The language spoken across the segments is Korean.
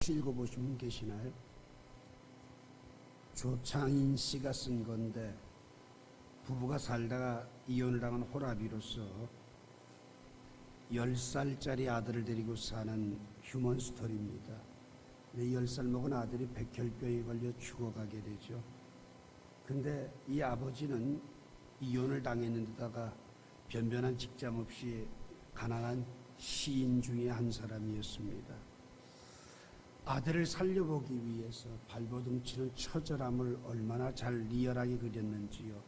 혹시 읽어보신 분 계시나요? 조창인 씨가 쓴 건데, 부부가 살다가 이혼을 당한 호라비로서 10살짜리 아들을 데리고 사는 휴먼 스토리입니다. 10살 먹은 아들이 백혈병에 걸려 죽어가게 되죠. 근데 이 아버지는 이혼을 당했는데다가 변변한 직장 없이 가난한 시인 중에 한 사람이었습니다. 아들을 살려보기 위해서 발버둥치는 처절함을 얼마나 잘 리얼하게 그렸는지요.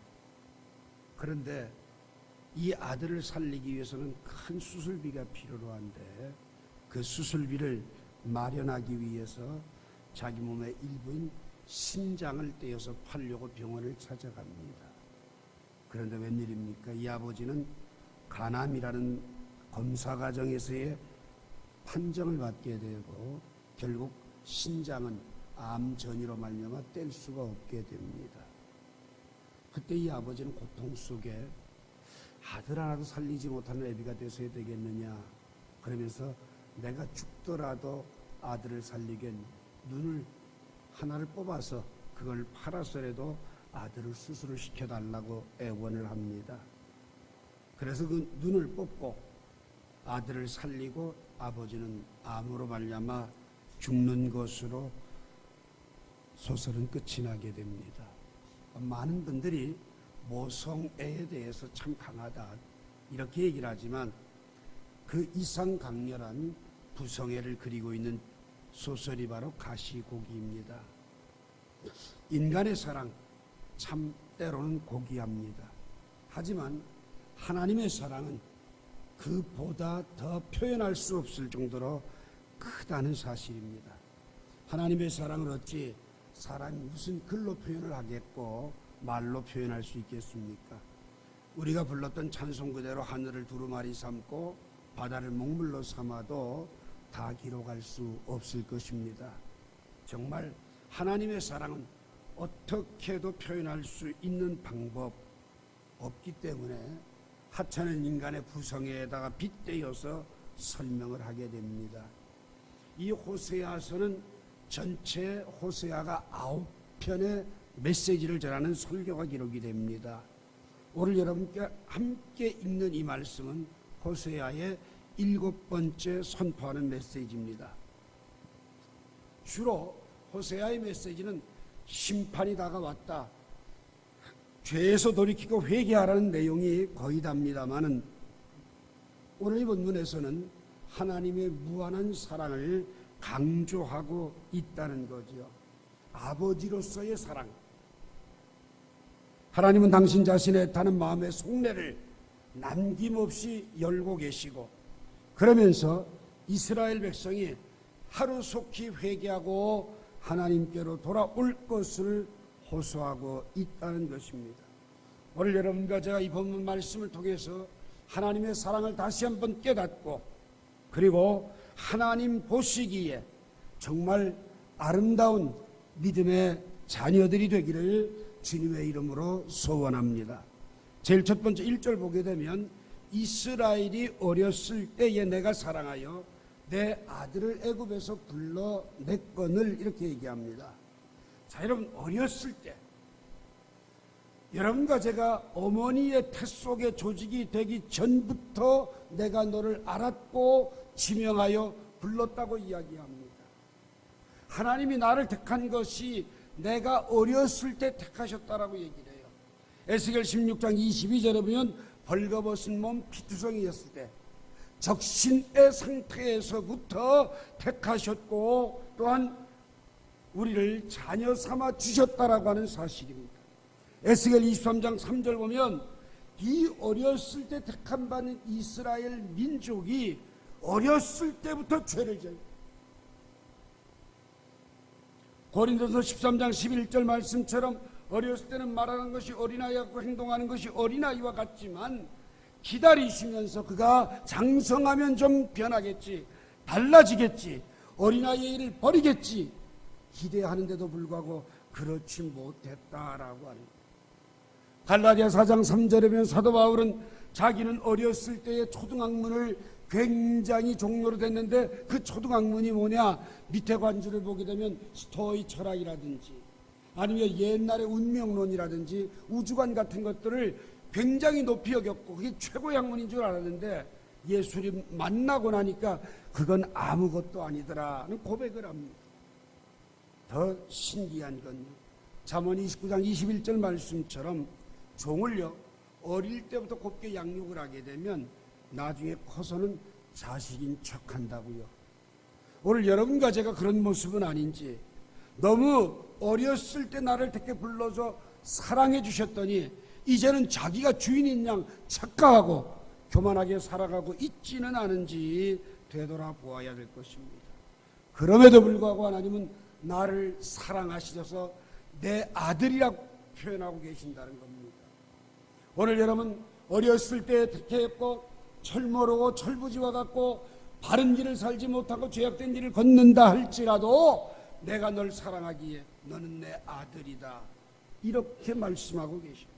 그런데 이 아들을 살리기 위해서는 큰 수술비가 필요로 한데, 그 수술비를 마련하기 위해서 자기 몸의 일부인 심장을 떼어서 팔려고 병원을 찾아갑니다. 그런데 웬일입니까? 이 아버지는 간암이라는 검사 과정에서의 판정을 받게 되고 결국 신장은 암 전이로 말미암아 뗄 수가 없게 됩니다. 그때 이 아버지는 고통 속에 아들 하나도 살리지 못하는 애비가 되어야 되겠느냐, 그러면서 내가 죽더라도 아들을 살리겐 눈을 하나를 뽑아서 그걸 팔아서라도 아들을 수술을 시켜달라고 애원을 합니다. 그래서 그 눈을 뽑고 아들을 살리고 아버지는 암으로 말미암아 죽는 것으로 소설은 끝이 나게 됩니다. 많은 분들이 모성애에 대해서 참 강하다 이렇게 얘기를 하지만 그 이상 강렬한 부성애를 그리고 있는 소설이 바로 가시고기입니다. 인간의 사랑 참 때로는 고귀합니다. 하지만 하나님의 사랑은 그보다 더 표현할 수 없을 정도로 크다는 사실입니다. 하나님의 사랑을 어찌 사람이 무슨 글로 표현을 하겠고 말로 표현할 수 있겠습니까? 우리가 불렀던 찬송 그대로 하늘을 두루마리 삼고 바다를 먹물로 삼아도 다 기록할 수 없을 것입니다. 정말 하나님의 사랑은 어떻게도 표현할 수 있는 방법 없기 때문에 하찮은 인간의 부성애에다가 빗대어서 설명을 하게 됩니다. 이 호세아서는 전체 호세아가 9편의 메시지를 전하는 설교가 기록이 됩니다. 오늘 여러분께 함께 읽는 이 말씀은 호세아의 7번째 선포하는 메시지입니다. 주로 호세아의 메시지는 심판이 다가왔다, 죄에서 돌이키고 회개하라는 내용이 거의 답니다마는 오늘 이 본문에서는 하나님의 무한한 사랑을 강조하고 있다는 거지요. 아버지로서의 사랑. 하나님은 당신 자신의 애타는 마음의 속내를 남김없이 열고 계시고, 그러면서 이스라엘 백성이 하루속히 회개하고 하나님께로 돌아올 것을 호소하고 있다는 것입니다. 오늘 여러분과 제가 이 본문 말씀을 통해서 하나님의 사랑을 다시 한번 깨닫고, 그리고 하나님 보시기에 정말 아름다운 믿음의 자녀들이 되기를 주님의 이름으로 소원합니다. 제일 첫 번째 1절 보게 되면 이스라엘이 어렸을 때에 내가 사랑하여 내 아들을 애굽에서 불러냈거늘, 이렇게 얘기합니다. 자, 여러분, 어렸을 때 여러분과 제가 어머니의 태 속에 조직이 되기 전부터 내가 너를 알았고 지명하여 불렀다고 이야기합니다. 하나님이 나를 택한 것이 내가 어렸을 때 택하셨다라고 얘기를 해요. 에스겔 16장 22절에 보면 벌거벗은 몸 피투성이었을 때 적신의 상태에서부터 택하셨고 또한 우리를 자녀 삼아 주셨다라고 하는 사실입니다. 에스겔 23장 3절 보면 이 어렸을 때 택한 받은 이스라엘 민족이 어렸을 때부터 죄를 져요. 고린도서 13장 11절 말씀처럼 어렸을 때는 말하는 것이 어린아이 같고 행동하는 것이 어린아이와 같지만 기다리시면서 그가 장성하면 좀 변하겠지, 달라지겠지, 어린아이의 일을 버리겠지 기대하는데도 불구하고 그렇지 못했다라고 하는. 갈라디아 4장 3절에 보면 사도 바울은 자기는 어렸을 때의 초등학문을 굉장히 종로로 됐는데 그 초등학문이 뭐냐? 밑에 관주를 보게 되면 스토이 철학이라든지 아니면 옛날의 운명론이라든지 우주관 같은 것들을 굉장히 높이 여겼고 그게 최고의 학문인 줄 알았는데 예수님 만나고 나니까 그건 아무것도 아니더라는 고백을 합니다. 더 신기한 건요, 잠언 29장 21절 말씀처럼 종을요 어릴 때부터 곱게 양육을 하게 되면 나중에 커서는 자식인 척한다고요. 오늘 여러분과 제가 그런 모습은 아닌지, 너무 어렸을 때 나를 택해 불러서 사랑해 주셨더니 이제는 자기가 주인인 양 착각하고 교만하게 살아가고 있지는 않은지 되돌아보아야 될 것입니다. 그럼에도 불구하고 하나님은 나를 사랑하셔서 내 아들이라고 표현하고 계신다는 겁니다. 오늘 여러분 어렸을 때 택했고 철모르고 철부지와 같고 바른 길을 살지 못하고 죄악된 길을 걷는다 할지라도 내가 널 사랑하기에 너는 내 아들이다, 이렇게 말씀하고 계십니다.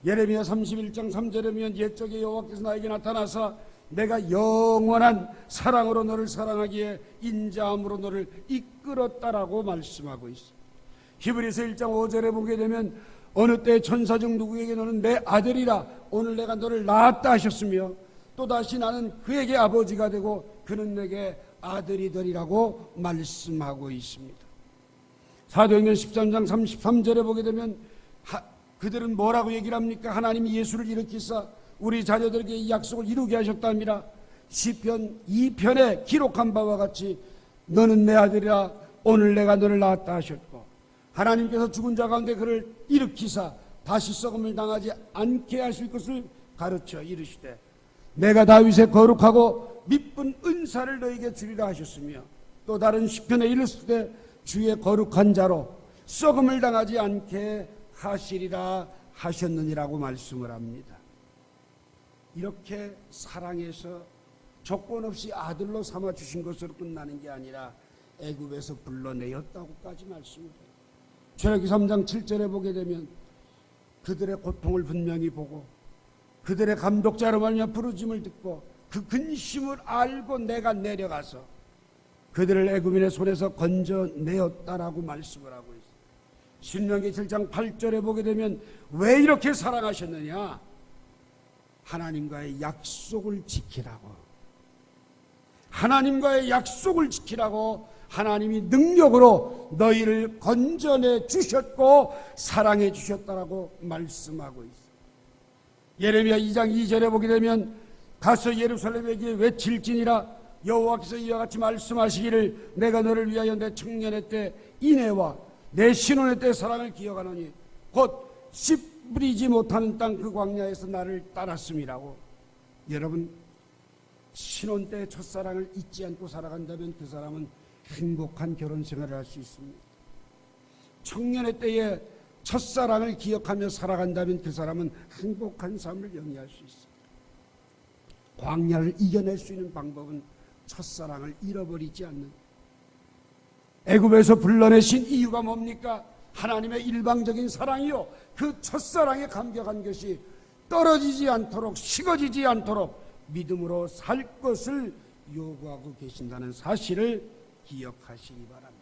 예레미야 31장 3절에 보면 옛적에 여호와께서 나에게 나타나서 내가 영원한 사랑으로 너를 사랑하기에 인자함으로 너를 이끌었다라고 말씀하고 있습니다. 히브리서 1장 5절에 보게 되면 어느 때 천사 중 누구에게 너는 내 아들이라 오늘 내가 너를 낳았다 하셨으며 또다시 나는 그에게 아버지가 되고 그는 내게 아들이 되리라고 말씀하고 있습니다. 사도행전 13장 33절에 보게 되면 그들은 뭐라고 얘기를 합니까? 하나님이 예수를 일으키사 우리 자녀들에게 이 약속을 이루게 하셨답니다. 시편 2편에 기록한 바와 같이 너는 내 아들이라 오늘 내가 너를 낳았다 하셨고, 하나님께서 죽은 자 가운데 그를 일으키사 다시 썩음을 당하지 않게 하실 것을 가르쳐 이르시되 내가 다윗의 거룩하고 미쁜 은사를 너에게 주리라 하셨으며, 또 다른 시편에 이르실 때 주의 거룩한 자로 썩음을 당하지 않게 하시리라 하셨느니라고 말씀을 합니다. 이렇게 사랑해서 조건 없이 아들로 삼아 주신 것으로 끝나는 게 아니라 애굽에서 불러내었다고까지 말씀을 해요. 출애굽기 3장 7절에 보게 되면 그들의 고통을 분명히 보고 그들의 감독자로 말미암아 부르짐을 듣고 그 근심을 알고 내가 내려가서 그들을 애굽인의 손에서 건져내었다라고 말씀을 하고 있습니다. 신명기 7장 8절에 보게 되면 왜 이렇게 사랑하셨느냐? 하나님과의 약속을 지키라고, 하나님과의 약속을 지키라고 하나님이 능력으로 너희를 건져내 주셨고 사랑해 주셨다라고 말씀하고 있습니다. 예레미야 2장 2절에 보게 되면 가서 예루살렘에게 외칠지니라 여호와께서 이와 같이 말씀하시기를 내가 너를 위하여 내 청년의 때 인애와 내 신혼의 때 사랑을 기억하노니 곧 씨 뿌리지 못하는 땅 그 광야에서 나를 따랐음이라고. 여러분, 신혼 때 첫사랑을 잊지 않고 살아간다면 그 사람은 행복한 결혼 생활을 할 수 있습니다. 청년의 때에 첫사랑을 기억하며 살아간다면 그 사람은 행복한 삶을 영위할 수 있습니다. 광야를 이겨낼 수 있는 방법은 첫사랑을 잃어버리지 않는, 애굽에서 불러내신 이유가 뭡니까? 하나님의 일방적인 사랑이요, 그 첫사랑에 감격한 것이 떨어지지 않도록 식어지지 않도록 믿음으로 살 것을 요구하고 계신다는 사실을 기억하시기 바랍니다.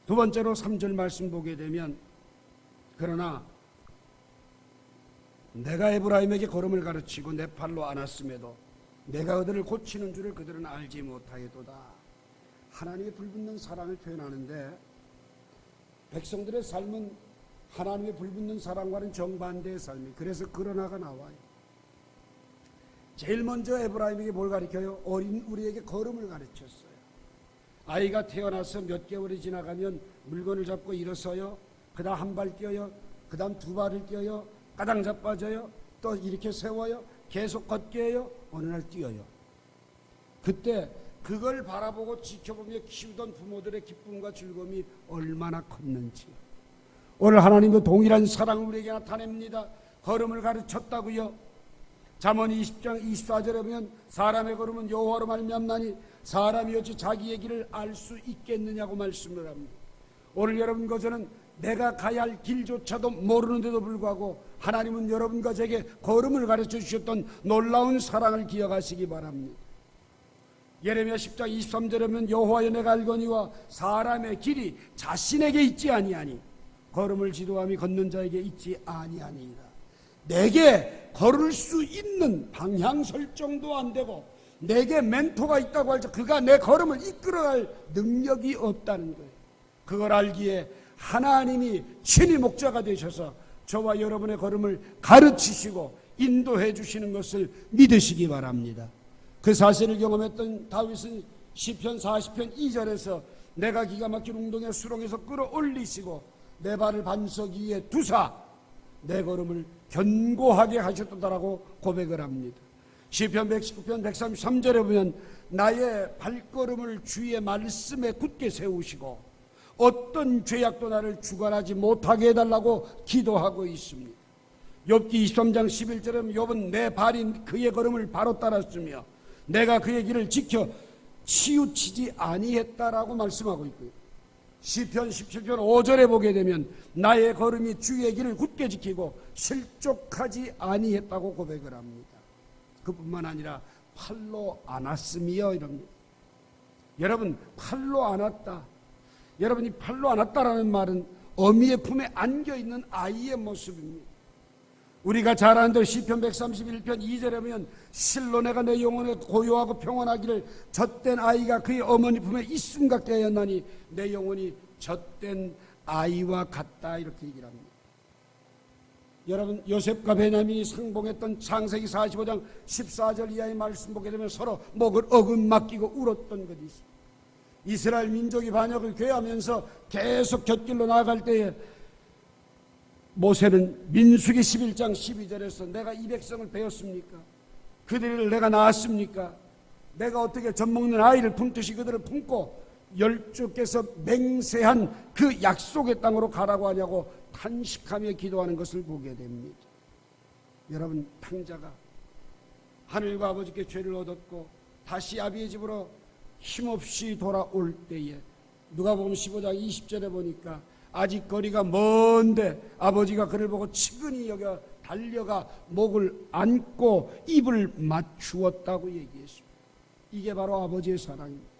두 번째로 3절 말씀 보게 되면 그러나 내가 에브라임에게 걸음을 가르치고 내 팔로 안았음에도 내가 그들을 고치는 줄을 그들은 알지 못하였도다. 하나님의 불붙는 사랑을 표현하는데 백성들의 삶은 하나님의 불붙는 사랑과는 정반대의 삶이, 그래서 그러나가 나와요. 제일 먼저 에브라임에게 뭘 가르쳐요? 어린 우리에게 걸음을 가르쳤어요. 아이가 태어나서 몇 개월이 지나가면 물건을 잡고 일어서요, 그 다음 한 발 뛰어요, 그 다음 두 발을 뛰어요, 까당 자빠져요, 또 이렇게 세워요, 계속 걷게 해요, 어느 날 뛰어요. 그때 그걸 바라보고 지켜보며 키우던 부모들의 기쁨과 즐거움이 얼마나 컸는지. 오늘 하나님도 동일한 사랑을 우리에게 나타냅니다. 걸음을 가르쳤다고요. 잠언 20장 24절에 보면 사람의 걸음은 여호와로 말미암나니 사람이 어찌 자기의 길을 알 수 있겠느냐고 말씀을 합니다. 오늘 여러분과 저는 내가 가야 할 길조차도 모르는데도 불구하고 하나님은 여러분과 제게 걸음을 가르쳐 주셨던 놀라운 사랑을 기억하시기 바랍니다. 예레미야 10장 23절에 보면 여호와여 내가 알거니와 사람의 길이 자신에게 있지 아니하니 걸음을 지도함이 걷는 자에게 있지 아니하니이다. 내게 걸을 수 있는 방향 설정도 안 되고 내게 멘토가 있다고 할지 그가 내 걸음을 이끌어갈 능력이 없다는 거예요. 그걸 알기에 하나님이 친히 목자가 되셔서 저와 여러분의 걸음을 가르치시고 인도해 주시는 것을 믿으시기 바랍니다. 그 사실을 경험했던 다윗은 시편 40편 2절에서 내가 기가 막힌 웅덩이의 수렁에서 끌어올리시고 내 발을 반석 위에 두사 내 걸음을 견고하게 하셨다라고 고백을 합니다. 시편 119편 133절에 보면 나의 발걸음을 주의 말씀에 굳게 세우시고 어떤 죄악도 나를 주관하지 못하게 해달라고 기도하고 있습니다. 욥기 23장 11절에 욥은 내 발인 그의 걸음을 바로 따랐으며 내가 그의 길을 지켜 치우치지 아니했다라고 말씀하고 있고요. 시편 17편 5절에 보게 되면 나의 걸음이 주의 길을 굳게 지키고 실족하지 아니했다고 고백을 합니다. 그뿐만 아니라 팔로 안았으며 이럽니다. 여러분 팔로 안았다. 여러분이 팔로 안았다라는 말은 어미의 품에 안겨있는 아이의 모습입니다. 우리가 잘 아는 대로 시편 131편 2절에 보면 실로 내가 내 영혼에 고요하고 평안하기를 젖된 아이가 그의 어머니 품에 있음 같게 하였나니 내 영혼이 젖된 아이와 같다 이렇게 얘기를 합니다. 여러분 요셉과 베냐민이 상봉했던 창세기 45장 14절 이하의 말씀 보게 되면 서로 목을 어금맡기고 울었던 것이 있습니다. 이스라엘 민족이 반역을 괴하면서 계속 곁길로 나아갈 때에 모세는 민수기 11장 12절에서 내가 이 백성을 배웠습니까? 그들을 내가 낳았습니까? 내가 어떻게 젖먹는 아이를 품듯이 그들을 품고 열주께서 맹세한 그 약속의 땅으로 가라고 하냐고 탄식하며 기도하는 것을 보게 됩니다. 여러분 탕자가 하늘과 아버지께 죄를 얻었고 다시 아비의 집으로 힘없이 돌아올 때에 누가복음 15장 20절에 보니까 아직 거리가 먼데 아버지가 그를 보고 측은히 여겨 달려가 목을 안고 입을 맞추었다고 얘기했습니다. 이게 바로 아버지의 사랑입니다.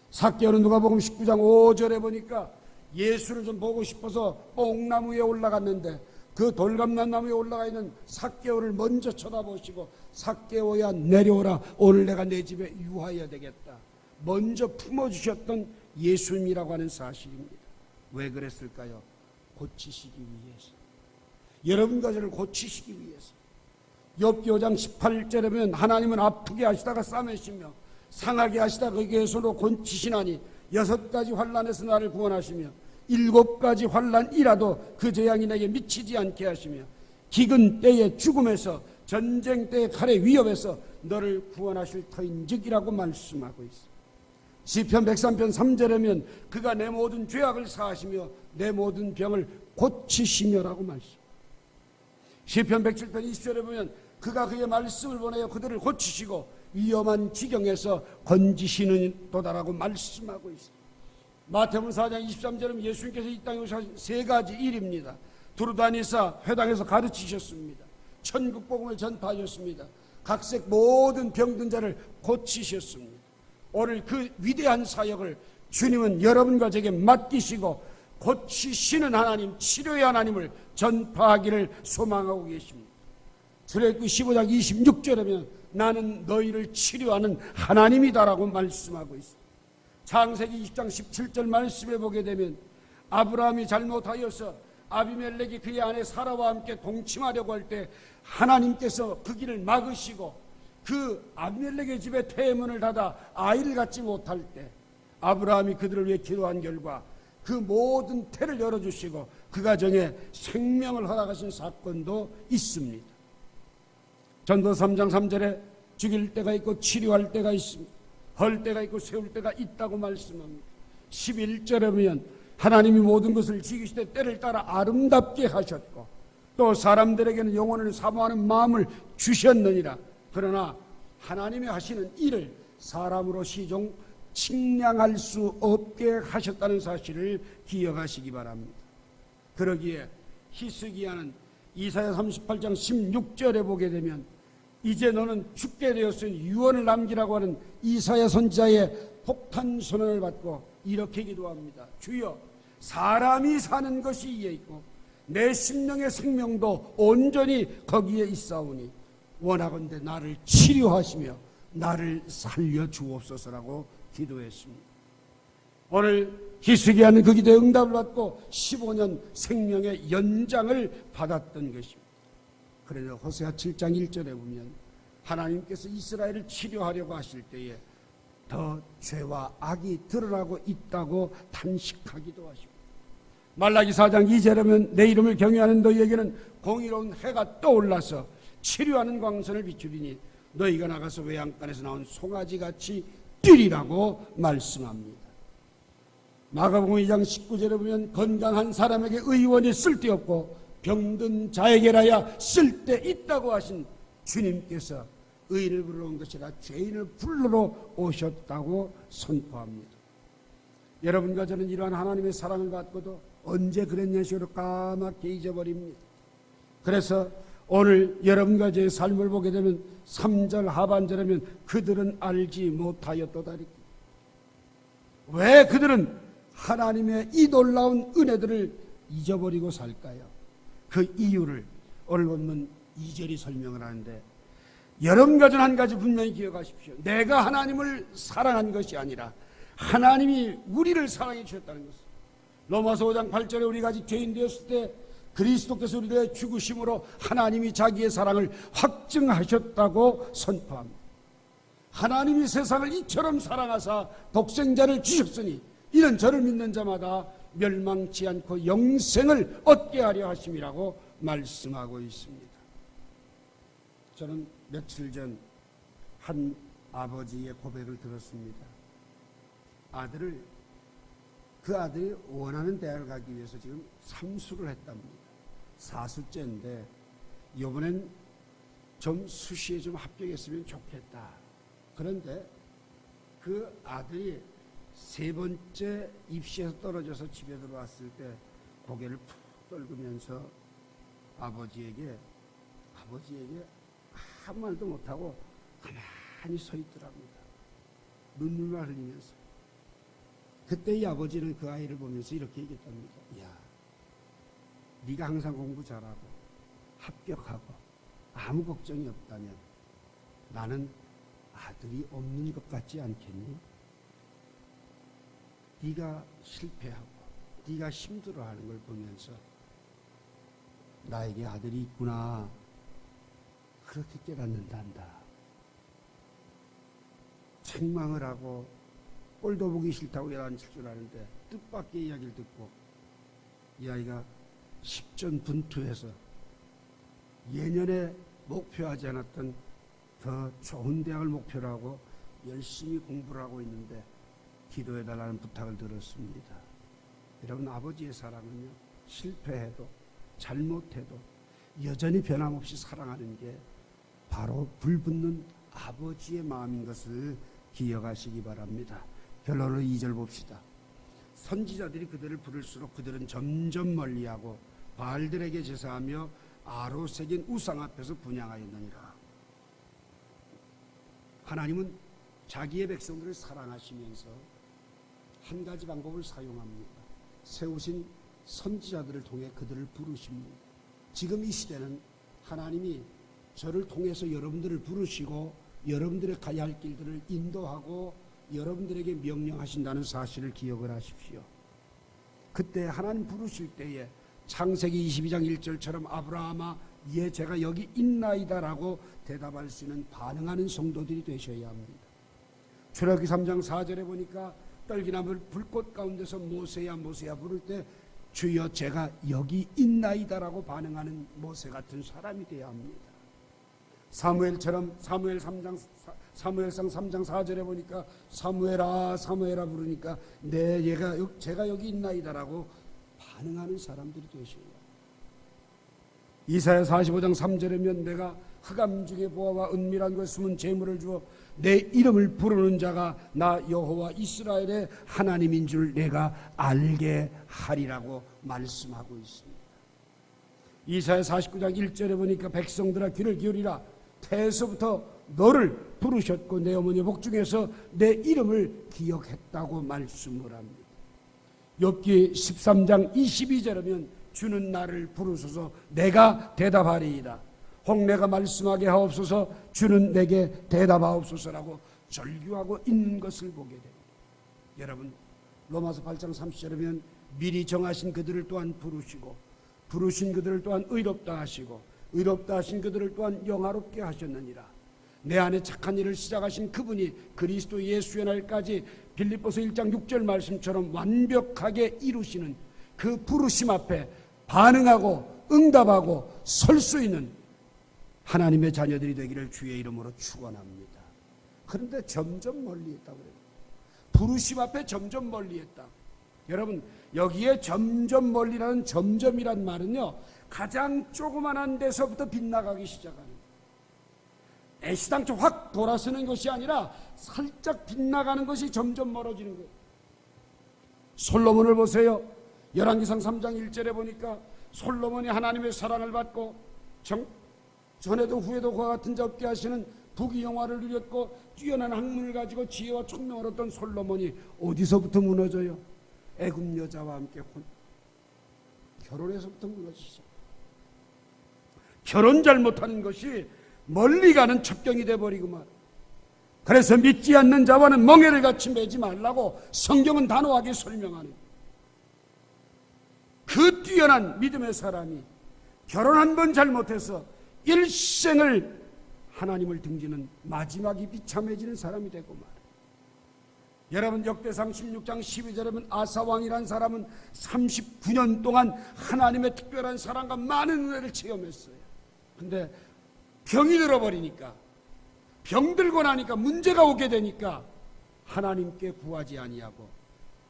삭개오는 누가복음 19장 5절에 보니까 예수를 좀 보고 싶어서 뽕나무에 올라갔는데 그 돌감난 나무에 올라가 있는 삭개오를 먼저 쳐다보시고 삭개오야 내려오라 오늘 내가 내 집에 유하여야 되겠다. 먼저 품어주셨던 예수님이라고 하는 사실입니다. 왜 그랬을까요? 고치시기 위해서. 여러분과 저를 고치시기 위해서. 욥기 5장 18절에 보면 하나님은 아프게 하시다가 싸매시며 상하게 하시다가 거기에 손으로 곤치시나니 6가지 환난에서 나를 구원하시며 7가지 환난이라도 그 재앙이 내게 미치지 않게 하시며 기근 때의 죽음에서 전쟁 때의 칼의 위협에서 너를 구원하실 터인즉이라고 말씀하고 있습니다. 시편 103편 3절에면 그가 내 모든 죄악을 사하시며 내 모든 병을 고치시며라고 말씀. 시편 107편 20절에 보면 그가 그의 말씀을 보내어 그들을 고치시고 위험한 지경에서 건지시는 도다라고 말씀하고 있습니다. 마태복음 4장 23절은 예수님께서 이 땅에 오신 3가지 일입니다. 두루다니사 회당에서 가르치셨습니다. 천국 복음을 전파하셨습니다. 각색 모든 병든 자를 고치셨습니다. 오늘 그 위대한 사역을 주님은 여러분과 제게 맡기시고 고치시는 하나님, 치료의 하나님을 전파하기를 소망하고 계십니다. 출애굽기 15장 26절에 보면 나는 너희를 치료하는 하나님이다라고 말씀하고 있습니다. 창세기 20장 17절 말씀에 보게 되면 아브라함이 잘못하여서 아비멜렉이 그의 아내 사라와 함께 동침하려고 할 때 하나님께서 그 길을 막으시고 그 아비멜렉의 집에 태문을 닫아 아이를 갖지 못할 때 아브라함이 그들을 위해 기도한 결과 그 모든 태를 열어주시고 그 가정에 생명을 허락하신 사건도 있습니다. 전도 3장 3절에 죽일 때가 있고 치료할 때가 있습니다. 헐 때가 있고 세울 때가 있다고 말씀합니다. 11절에 보면 하나님이 모든 것을 지키시되 때를 따라 아름답게 하셨고 또 사람들에게는 영혼을 사모하는 마음을 주셨느니라. 그러나 하나님이 하시는 일을 사람으로 시종 측량할 수 없게 하셨다는 사실을 기억하시기 바랍니다. 그러기에 히스기야는 이사야 38장 16절에 보게 되면 이제 너는 죽게 되었으니 유언을 남기라고 하는 이사야 선지자의 폭탄 선언을 받고 이렇게 기도합니다. 주여, 사람이 사는 것이 이에 있고 내 심령의 생명도 온전히 거기에 있사오니 원하건대 나를 치료하시며 나를 살려 주옵소서라고 기도했습니다. 오늘 히스기야는 그 기도에 응답을 받고 15년 생명의 연장을 받았던 것입니다. 그래서 호세아 7장 1절에 보면 하나님께서 이스라엘을 치료하려고 하실 때에 더 죄와 악이 드러나고 있다고 탄식하기도 하십니다. 말라기 4장 2절에 보면 내 이름을 경외하는 너희에게는 공의로운 해가 떠올라서 치료하는 광선을 비추리니 너희가 나가서 외양간에서 나온 송아지같이 뛰리라고 말씀합니다. 마가복음 2장 19절에 보면 건강한 사람에게 의원이 쓸데없고 병든 자에게라야 쓸데있다고 하신 주님께서 의인을 부르러 온 것이라 죄인을 불러러 오셨다고 선포합니다. 여러분과 저는 이러한 하나님의 사랑을 받고도 언제 그랬냐 식으로 까맣게 잊어버립니다. 그래서 오늘 여러분과 저의 삶을 보게 되면 3절 하반절에면 그들은 알지 못하였도다리. 왜 그들은 하나님의 이 놀라운 은혜들을 잊어버리고 살까요? 그 이유를 오늘 본문 2절이 설명을 하는데, 여러분과 저는 한 가지 분명히 기억하십시오. 내가 하나님을 사랑한 것이 아니라 하나님이 우리를 사랑해 주셨다는 것을. 로마서 5장 8절에 우리가 아직 죄인 되었을 때 그리스도께서 우리의 죽으심으로 하나님이 자기의 사랑을 확증하셨다고 선포합니다. 하나님이 세상을 이처럼 사랑하사 독생자를 주셨으니 이는 저를 믿는 자마다 멸망치 않고 영생을 얻게 하려 하심이라고 말씀하고 있습니다. 저는 며칠 전 한 아버지의 고백을 들었습니다. 그 아들이 원하는 대학을 가기 위해서 지금 삼수를 했답니다. 4수째인데 이번엔 좀 수시에 좀 합격했으면 좋겠다. 그런데 그 아들이 3번째 입시에서 떨어져서 집에 들어왔을 때 고개를 푹 떨구면서 아버지에게 아무 말도 못하고 가만히 서 있더랍니다. 눈물만 흘리면서. 그때 이 아버지는 그 아이를 보면서 이렇게 얘기했답니다. 야, 네가 항상 공부 잘하고 합격하고 아무 걱정이 없다면 나는 아들이 없는 것 같지 않겠니? 네가 실패하고 네가 힘들어하는 걸 보면서 나에게 아들이 있구나, 그렇게 깨닫는단다. 책망을 하고 꼴도 보기 싫다고 야단칠 줄 아는데 뜻밖의 이야기를 듣고 이 아이가 10전 분투해서 예년에 목표하지 않았던 더 좋은 대학을 목표로 하고 열심히 공부를 하고 있는데 기도해달라는 부탁을 들었습니다. 여러분, 아버지의 사랑은요, 실패해도 잘못해도 여전히 변함없이 사랑하는 게 바로 불붙는 아버지의 마음인 것을 기억하시기 바랍니다. 결론으로 2절 봅시다. 선지자들이 그들을 부를수록 그들은 점점 멀리하고 바알들에게 제사하며 아로새긴 우상 앞에서 분향하였느니라. 하나님은 자기의 백성들을 사랑하시면서 한 가지 방법을 사용합니다. 세우신 선지자들을 통해 그들을 부르십니다. 지금 이 시대는 하나님이 저를 통해서 여러분들을 부르시고 여러분들의 가야 할 길들을 인도하고 여러분들에게 명령하신다는 사실을 기억을 하십시오. 그때 하나님 부르실 때에 창세기 22장 1절처럼 아브라함아 예 제가 여기 있나이다라고 대답할 수 있는 반응하는 성도들이 되셔야 합니다. 출애굽기 3장 4절에 보니까 떨기나무 불꽃 가운데서 모세야 모세야 부를 때 주여 제가 여기 있나이다라고 반응하는 모세 같은 사람이 되어야 합니다. 사무엘처럼 사무엘상 3장 4절에 보니까 사무엘아 사무엘아 부르니까 제가 여기 있나이다라고 반응하는 사람들이 되셔야 합니다. 이사야 45장 3절에면 내가 흑암 중에 보아와 은밀한 곳에 숨은 재물을 주어 내 이름을 부르는 자가 나 여호와 이스라엘의 하나님인 줄 내가 알게 하리라고 말씀하고 있습니다. 이사야 49장 1절에 보니까 백성들아 귀를 기울이라 태에서부터 너를 부르셨고 내 어머니 복중에서 내 이름을 기억했다고 말씀을 합니다. 욥기 13장 22절이면 주는 나를 부르소서 내가 대답하리이다. 혹 내가 말씀하게 하옵소서 주는 내게 대답하옵소서라고 절규하고 있는 것을 보게 됩니다. 여러분 로마서 8장 30절이면 미리 정하신 그들을 또한 부르시고 부르신 그들을 또한 의롭다 하시고 의롭다 하신 그들을 또한 영화롭게 하셨느니라. 내 안에 착한 일을 시작하신 그분이 그리스도 예수의 날까지 빌립보서 1장 6절 말씀처럼 완벽하게 이루시는 그 부르심 앞에 반응하고 응답하고 설 수 있는 하나님의 자녀들이 되기를 주의 이름으로 축원합니다. 그런데 점점 멀리했다고 그래요. 부르심 앞에 점점 멀리했다. 여러분 여기에 점점 멀리라는 점점이란 말은요 가장 조그만한 데서부터 빗나가기 시작하는 애시당초 확 돌아서는 것이 아니라 살짝 빗나가는 것이 점점 멀어지는 거예요. 솔로몬을 보세요. 열왕기상 3장 1절에 보니까 솔로몬이 하나님의 사랑을 받고 전에도 후에도 그와 같은 자 없게 하시는 부귀영화를 누렸고 뛰어난 학문을 가지고 지혜와 총명을 얻던 솔로몬이 어디서부터 무너져요? 애굽 여자와 함께 결혼해서부터 무너지죠. 결혼 잘못하는 것이 멀리 가는 첩경이 돼버리고만. 그래서 믿지 않는 자와는 멍에를 같이 매지 말라고 성경은 단호하게 설명하는 그 뛰어난 믿음의 사람이 결혼 한 번 잘못해서 일생을 하나님을 등지는 마지막이 비참해지는 사람이 되고 말이에요. 여러분 역대상 16장 12절에 보면 아사왕이란 사람은 39년 동안 하나님의 특별한 사랑과 많은 은혜를 체험했어요. 근데 병이 들어버리니까 병 들고 나니까 문제가 오게 되니까 하나님께 구하지 아니하고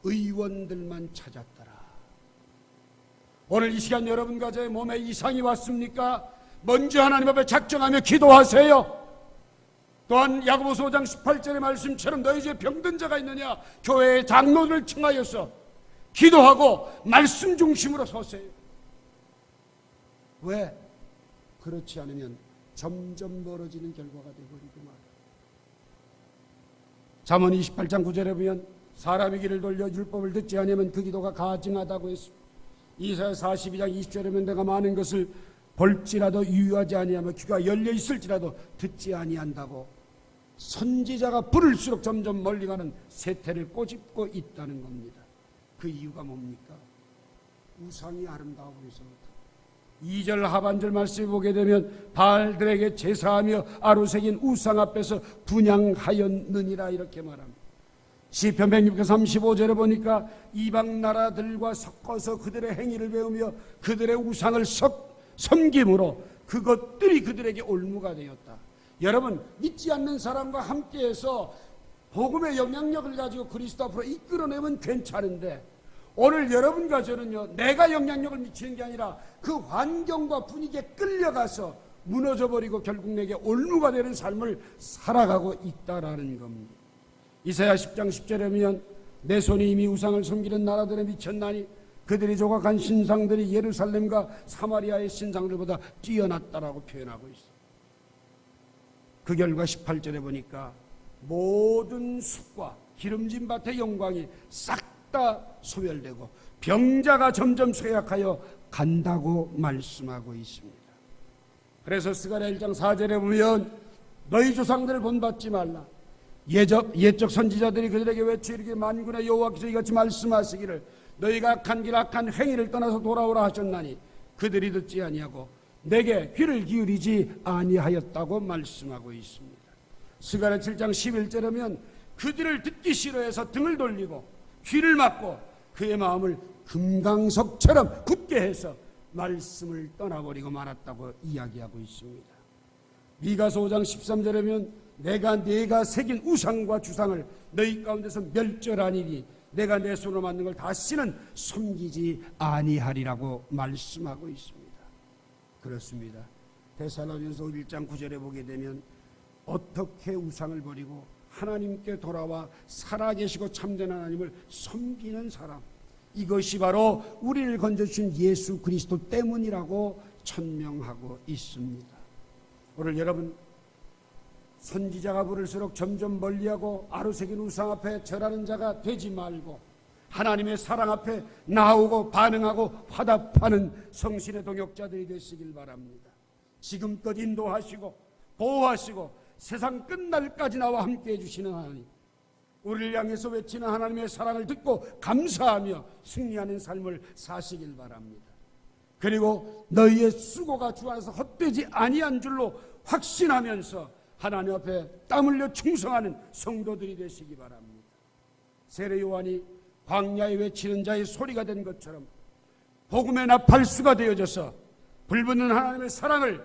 의원들만 찾았더라. 오늘 이 시간 여러분과 저의 몸에 이상이 왔습니까? 먼저 하나님 앞에 작정하며 기도하세요. 또한 야고보서 5장 18절의 말씀처럼 너희 중에 병든 자가 있느냐 교회의 장로를 청하여서 기도하고 말씀 중심으로 서세요. 왜? 그렇지 않으면 점점 멀어지는 결과가 되어버리고 말이에요. 잠언 28장 9절에 보면 사람의 길을 돌려 율법을 듣지 아니하면 그 기도가 가증하다고 했습니다. 이사야 42장 20절에 보면 내가 많은 것을 볼지라도 유유하지 아니하며 귀가 열려 있을지라도 듣지 아니한다고 선지자가 부를수록 점점 멀리 가는 세태를 꼬집고 있다는 겁니다. 그 이유가 뭡니까? 우상이 아름다워 보여서부터. 2절 하반절 말씀을 보게 되면 바알들에게 제사하며 아루새긴 우상 앞에서 분향하였느니라 이렇게 말합니다. 시편 135절에 보니까 이방 나라들과 섞어서 그들의 행위를 배우며 그들의 우상을 섬김으로 그것들이 그들에게 올무가 되었다. 여러분 믿지 않는 사람과 함께해서 복음의 영향력을 가지고 그리스도 앞으로 이끌어내면 괜찮은데 오늘 여러분과 저는요 내가 영향력을 미치는 게 아니라 그 환경과 분위기에 끌려가서 무너져버리고 결국 내게 올무가 되는 삶을 살아가고 있다라는 겁니다. 이사야 10장 10절에 보면 내 손이 이미 우상을 섬기는 나라들에 미쳤나니 그들이 조각한 신상들이 예루살렘과 사마리아의 신상들보다 뛰어났다라고 표현하고 있어요. 그 결과 18절에 보니까 모든 숲과 기름진 밭의 영광이 싹 다 소멸되고 병자가 점점 쇠약하여 간다고 말씀하고 있습니다. 그래서 스가랴 1장 4절에 보면 너희 조상들을 본받지 말라. 옛적 선지자들이 그들에게 외쳐 이르기를 만군의 여호와께서 이같이 말씀하시기를 너희가 악한 길 악한 행위를 떠나서 돌아오라 하셨나니 그들이 듣지 아니하고 내게 귀를 기울이지 아니하였다고 말씀하고 있습니다. 스가랴 7장 11절에면 그들을 듣기 싫어해서 등을 돌리고 귀를 막고 그의 마음을 금강석처럼 굳게 해서 말씀을 떠나버리고 말았다고 이야기하고 있습니다. 미가서 5장 13절에 보면 내가 새긴 우상과 주상을 너희 가운데서 멸절하니니 내가 내 손으로 만든 걸 다시는 섬기지 아니하리라고 말씀하고 있습니다. 그렇습니다. 데살로니가서 1장 9절에 보게 되면 어떻게 우상을 버리고 하나님께 돌아와 살아계시고 참된 하나님을 섬기는 사람, 이것이 바로 우리를 건져주신 예수 그리스도 때문이라고 천명하고 있습니다. 오늘 여러분, 선지자가 부를수록 점점 멀리하고 아루새긴 우상 앞에 절하는 자가 되지 말고 하나님의 사랑 앞에 나오고 반응하고 화답하는 성신의 동역자들이 되시길 바랍니다. 지금껏 인도하시고 보호하시고 세상 끝날까지 나와 함께해 주시는 하나님, 우리를 향해서 외치는 하나님의 사랑을 듣고 감사하며 승리하는 삶을 사시길 바랍니다. 그리고 너희의 수고가 주 안에서 헛되지 아니한 줄로 확신하면서 하나님 앞에 땀 흘려 충성하는 성도들이 되시기 바랍니다. 세례 요한이 광야에 외치는 자의 소리가 된 것처럼 복음의 나팔수가 되어져서 불붙는 하나님의 사랑을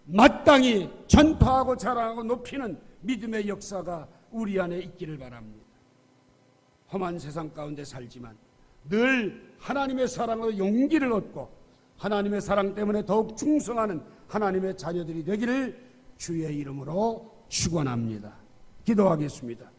마땅히 전파하고 자랑하고 높이는 믿음의 역사가 우리 안에 있기를 바랍니다. 험한 세상 가운데 살지만 늘 하나님의 사랑으로 용기를 얻고 하나님의 사랑 때문에 더욱 충성하는 하나님의 자녀들이 되기를 주의 이름으로 축원합니다. 기도하겠습니다.